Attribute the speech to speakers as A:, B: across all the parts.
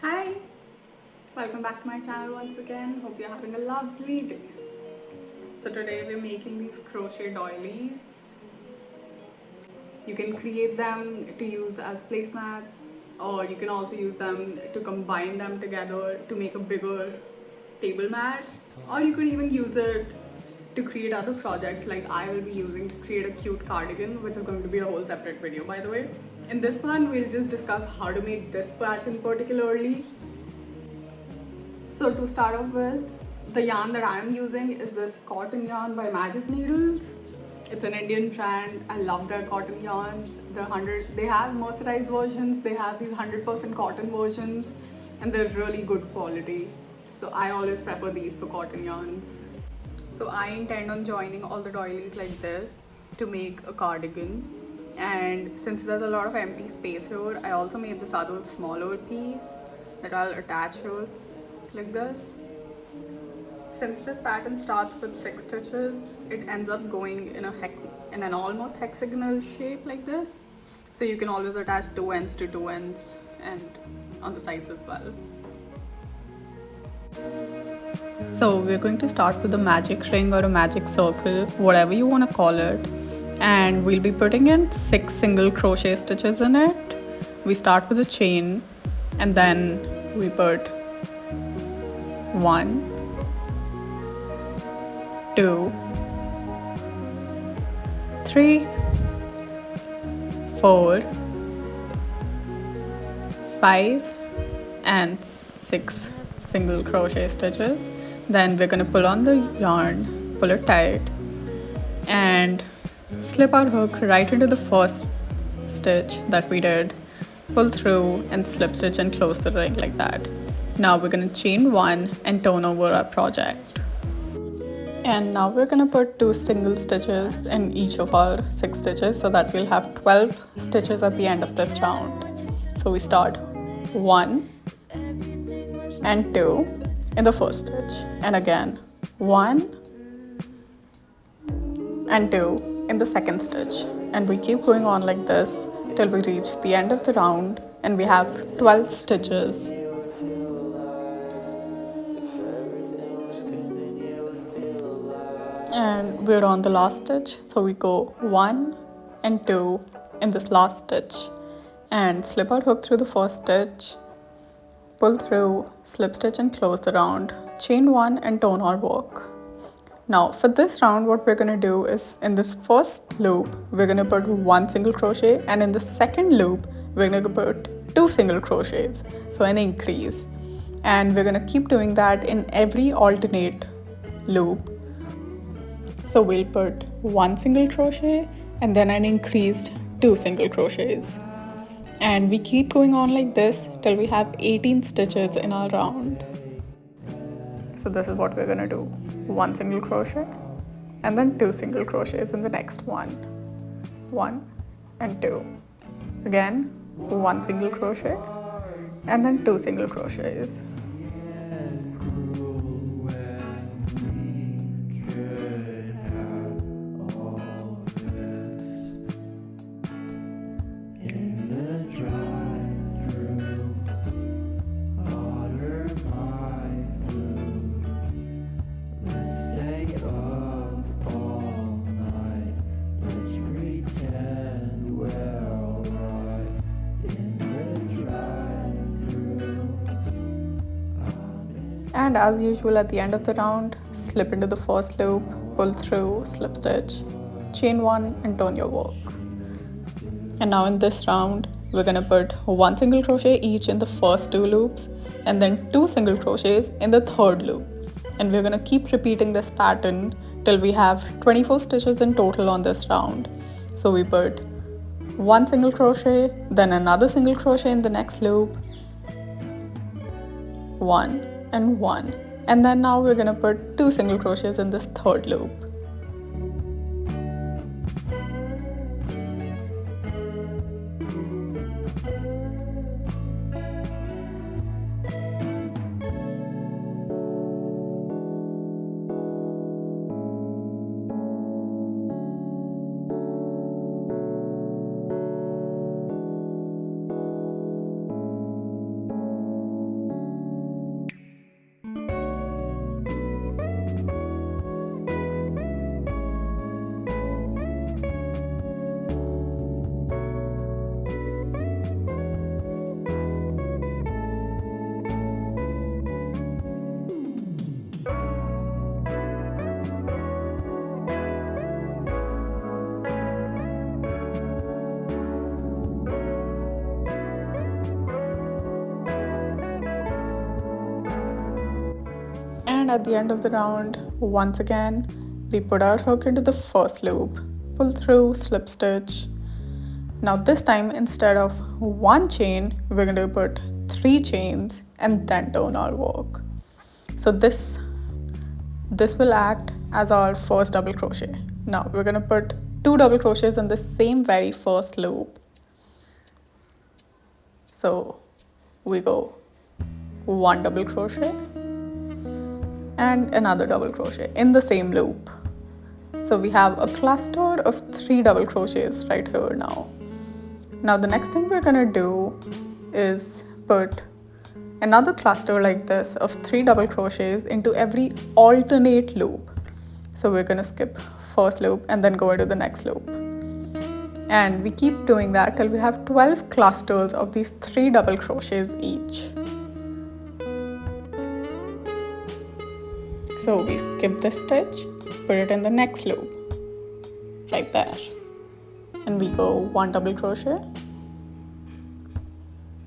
A: Hi, welcome back to my channel once again. Hope you're having a lovely day. So today we're making these crochet doilies. You can create them to use as placemats, or you can also use them to combine them together to make a bigger table mat, or you could even use it to create other projects like I will be using to create a cute cardigan, which is going to be a whole separate video by the way. In this one we'll just discuss how to make this pattern particularly. So to start off with, the yarn that I am using is this cotton yarn by Magic Needles. It's an Indian brand. I love their cotton yarns. They have mercerized versions, they have these 100% cotton versions, and they're really good quality. So I always prefer these for cotton yarns. So I intend on joining all the doilies like this to make a cardigan. And since there's a lot of empty space here, I also made this other smaller piece that I'll attach here like this. Since this pattern starts with 6 stitches, it ends up going in an almost hexagonal shape like this. So you can always attach two ends to two ends and on the sides as well. So we're going to start with a magic ring or a magic circle, whatever you want to call it. And we'll be putting in 6 single crochet stitches in it. We start with a chain and then we put 1, 2, 3, 4, 5 and 6 single crochet stitches. Then we're going to pull on the yarn, pull it tight and slip our hook right into the first stitch that we did, pull through and slip stitch and close the ring like that. Now we're going to chain 1 and turn over our project. And now we're going to put 2 single stitches in each of our 6 stitches so that we'll have 12 stitches at the end of this round. So we start 1 and 2 in the first stitch, and again 1 and 2 in the second stitch, and we keep going on like this till we reach the end of the round and we have 12 stitches. And we're on the last stitch, so we go 1 and 2 in this last stitch and slip our hook through the first stitch, pull through, slip stitch and close the round, chain 1 and turn our work. Now for this round what we're going to do is, in this first loop we're going to put 1 single crochet, and in the second loop we're going to put 2 single crochets, so an increase, and we're going to keep doing that in every alternate loop. So we'll put 1 single crochet and then an increased 2 single crochets, and we keep going on like this till we have 18 stitches in our round. So this is what we're going to do: 1 single crochet and then 2 single crochets in the next one, 1 and 2, again 1 single crochet and then 2 single crochets. And as usual at the end of the round, slip into the first loop, pull through, slip stitch, chain 1 and turn your work. And now in this round, we're going to put 1 single crochet each in the first 2 loops and then 2 single crochets in the third loop. And we're going to keep repeating this pattern till we have 24 stitches in total on this round. So we put 1 single crochet, then another single crochet in the next loop, 1 and 1, and then now we're going to put 2 single crochets in this third loop. And at the end of the round, once again, we put our hook into the first loop, pull through, slip stitch. Now this time, instead of one chain, we're going to put 3 chains and then turn our work. So this will act as our first double crochet. Now we're going to put 2 double crochets in the same very first loop. So we go 1 double crochet and another double crochet in the same loop. So we have a cluster of 3 double crochets right here now. Now the next thing we're gonna do is put another cluster like this of 3 double crochets into every alternate loop. So we're gonna skip first loop and then go into the next loop. And we keep doing that till we have 12 clusters of these 3 double crochets each. So we skip this stitch, put it in the next loop, right there. And we go 1 double crochet,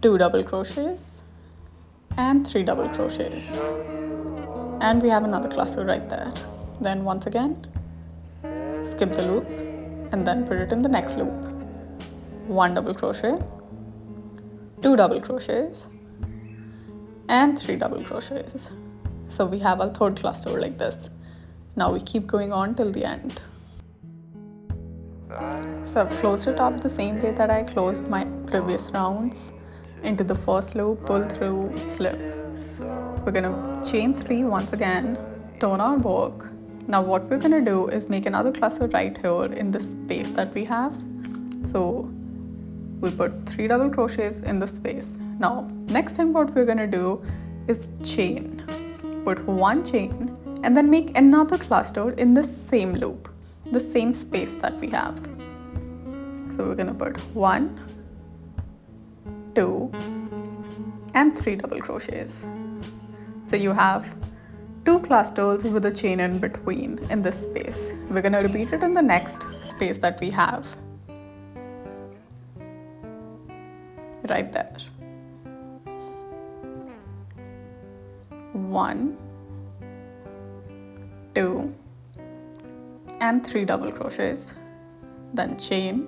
A: 2 double crochets, and 3 double crochets. And we have another cluster right there. Then once again, skip the loop and then put it in the next loop. 1 double crochet, 2 double crochets, and 3 double crochets. So we have a third cluster like this. Now we keep going on till the end. So I've closed it up the same way that I closed my previous rounds. Into the first loop, pull through, slip. We're gonna chain 3 once again, turn our work. Now what we're gonna do is make another cluster right here in the space that we have. So we put 3 double crochets in the space. Now next thing what we're gonna do is chain. Put 1 chain and then make another cluster in the same loop, the same space that we have. So we're gonna put 1, 2, and 3 double crochets. So you have 2 clusters with a chain in between in this space. We're gonna repeat it in the next space that we have. Right there. 1, 2, and 3 double crochets. Then chain,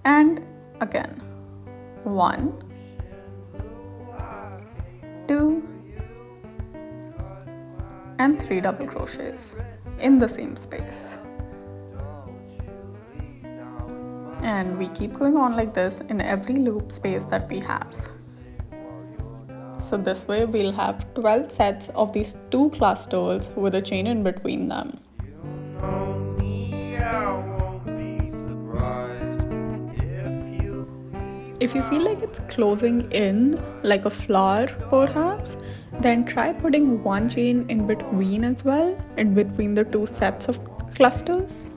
A: and again 1, 2, and 3 double crochets in the same space. And we keep going on like this in every loop space that we have. So this way we'll have 12 sets of these 2 clusters with a chain in between them. If you feel like it's closing in like a flower perhaps, then try putting 1 chain in between as well, in between the 2 sets of clusters.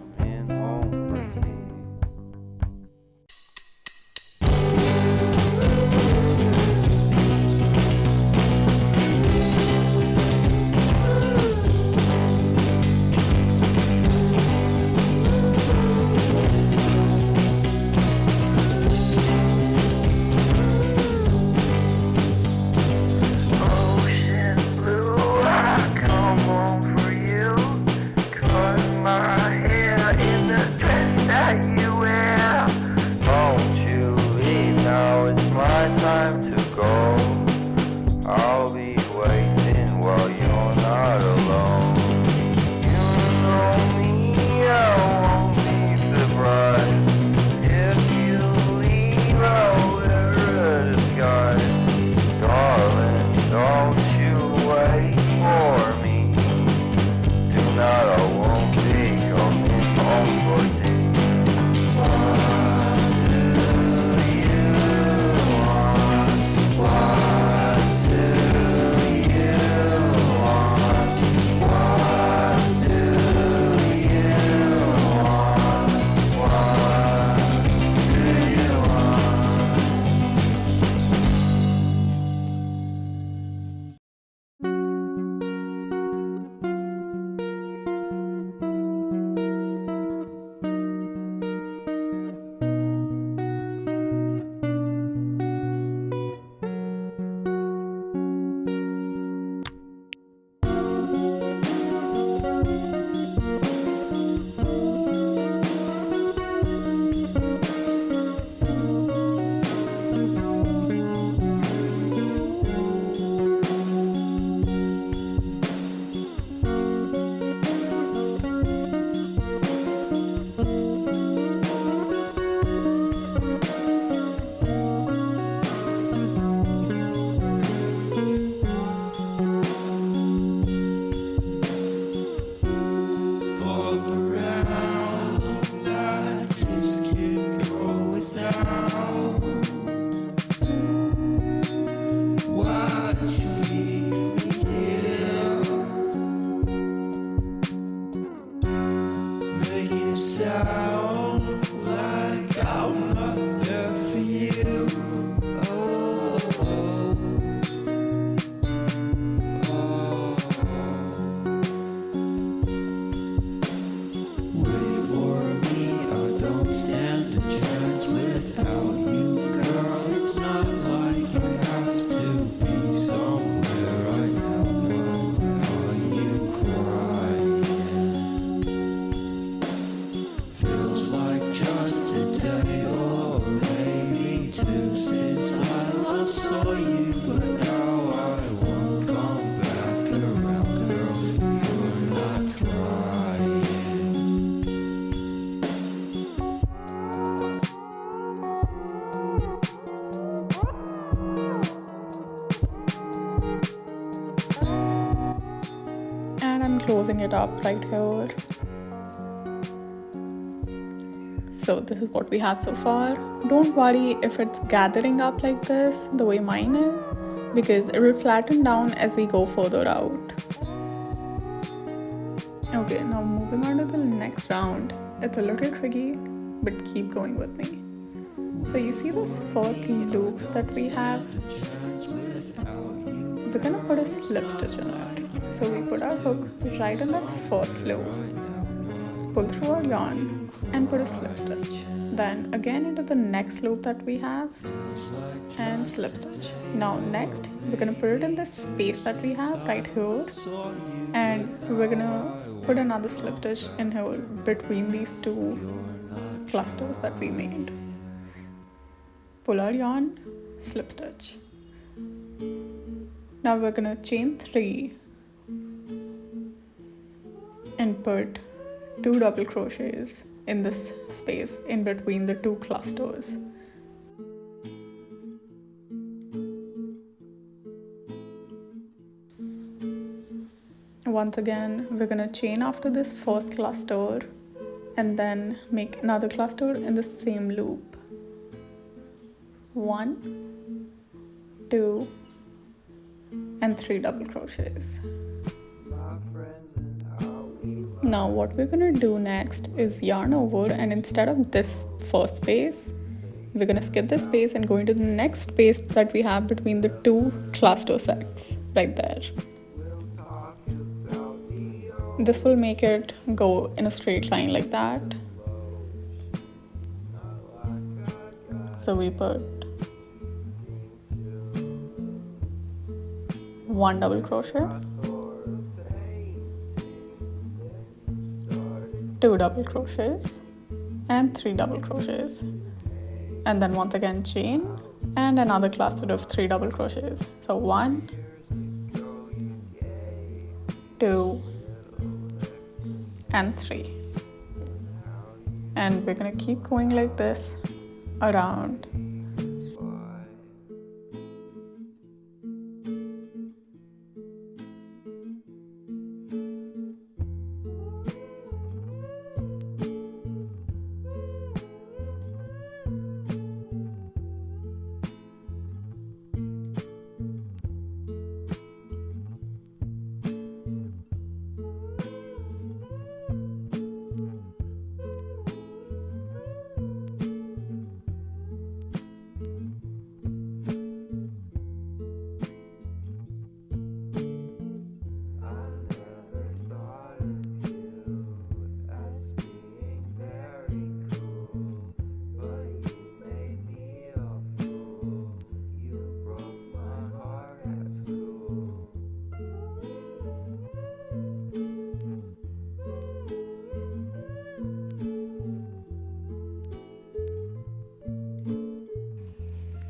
B: My hair
A: and closing it up right here. So this is what we have so far. Don't worry if it's gathering up like this the way mine is, because it will flatten down as we go further out. Okay, now moving on to the next round. It's a little tricky, but keep going with me. So you see this first loop that we have? We're gonna put a slip stitch in it. So we put our hook right in that first loop, pull through our yarn and put a slip stitch. Then again into the next loop that we have and slip stitch. Now next we're gonna put it in the space that we have right here, and we're gonna put another slip stitch in here between these two clusters that we made. Pull our yarn, slip stitch. Now we're gonna chain 3 and put 2 double crochets in this space in between the two clusters. Once again, we're gonna chain after this first cluster and then make another cluster in the same loop. 1, 2, and 3 double crochets. Now what we're gonna do next is yarn over, and instead of this first space, we're gonna skip this space and go into the next space that we have between the two cluster sets right there. This will make it go in a straight line like that. So we put 1 double crochet, 2 double crochets and 3 double crochets, and then once again chain and another cluster of 3 double crochets. So 1, 2 and 3, and we're gonna keep going like this around.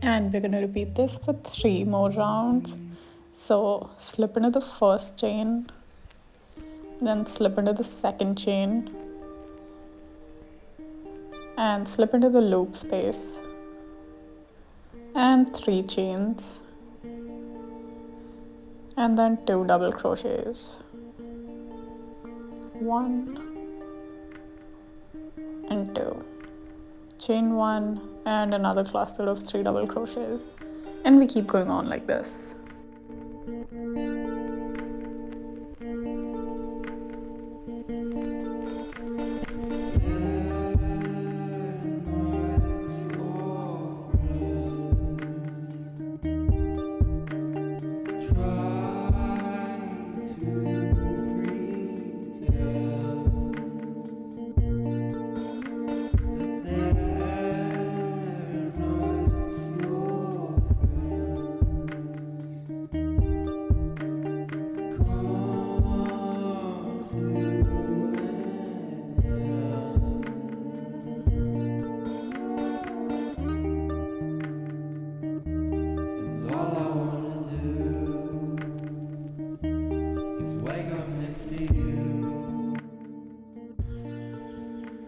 A: And we're going to repeat this for 3 more rounds. So slip into the first chain, then slip into the second chain, and slip into the loop space, and 3 chains, and then 2 double crochets, 1 and 2. Chain 1 and another cluster of 3 double crochets, and we keep going on like this.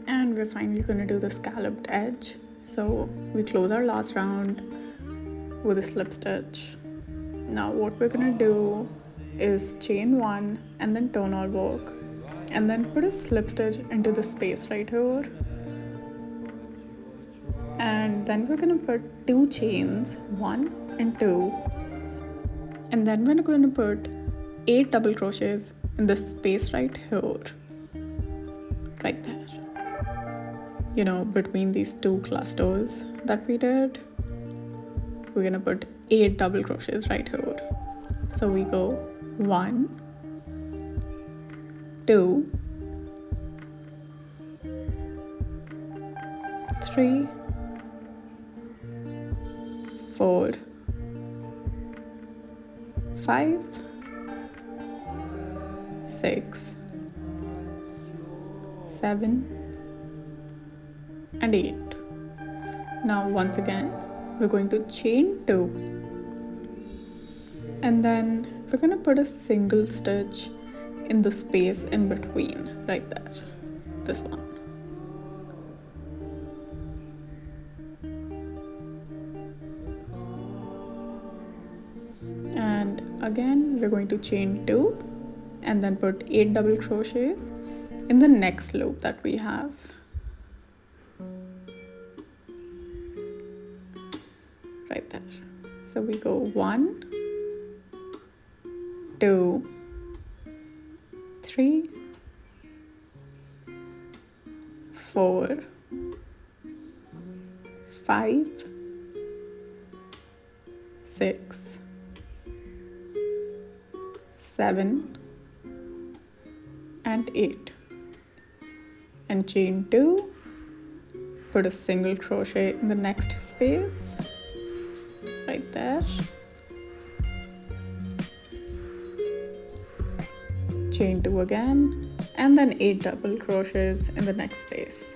A: And we're finally going to do the scalloped edge. So we close our last round with a slip stitch. Now what we're going to do is chain 1 and then turn or work, and then put a slip stitch into the space right here, and then we're gonna put 2 chains, 1 and 2, and then we're going to put 8 double crochets in the space right here, right there, between these 2 clusters that we did. We're gonna put 8 double crochets right here. So we go 1, 2, 3, 4, 5, 6, 7, and 8. Now once again we're going to chain 2, and then we're going to put a single stitch in the space in between right there, this one. And again we're going to chain 2 and then put 8 double crochets in the next loop that we have. Right there. So we go 1, 2, 3, 4, 5, 6, 7, and 8, and chain 2, put a single crochet in the next space right there, chain 2 again, and then 8 double crochets in the next space.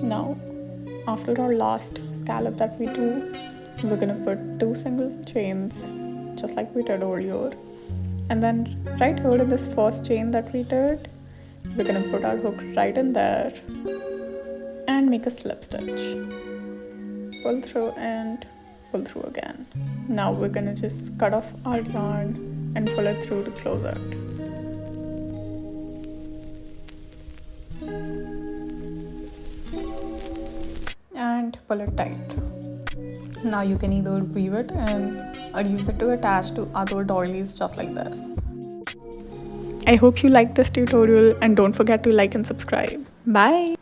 A: Now, after our last scallop that we do, we're gonna put 2 single chains just like we did earlier, and then right here in this first chain that we did, we're gonna put our hook right in there and make a slip stitch, pull through and pull through again. Now we're gonna just cut off our yarn and pull it through to close it. And pull it tight. Now you can either weave it in or use it to attach to other doilies just like this. I hope you liked this tutorial and don't forget to like and subscribe. Bye!